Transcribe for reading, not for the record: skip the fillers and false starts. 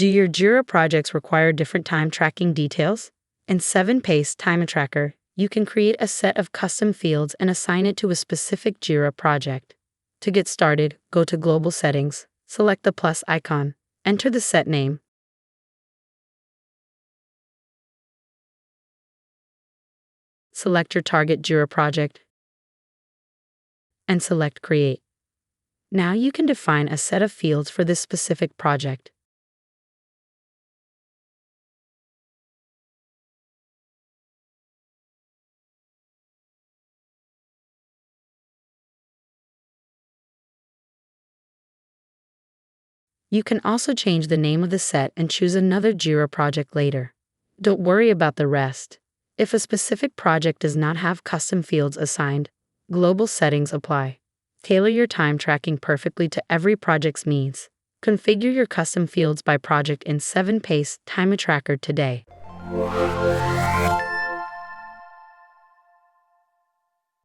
Do your Jira projects require different time tracking details? In 7-Pace Timetracker, you can create a set of custom fields and assign it to a specific Jira project. To get started, go to Global Settings, select the plus icon, enter the set name. Select your target Jira project and select Create. Now you can define a set of fields for this specific project. You can also change the name of the set and choose another Jira project later. Don't worry about the rest. If a specific project does not have custom fields assigned, global settings apply. Tailor your time tracking perfectly to every project's needs. Configure your custom fields by project in 7-Pace Timetracker today.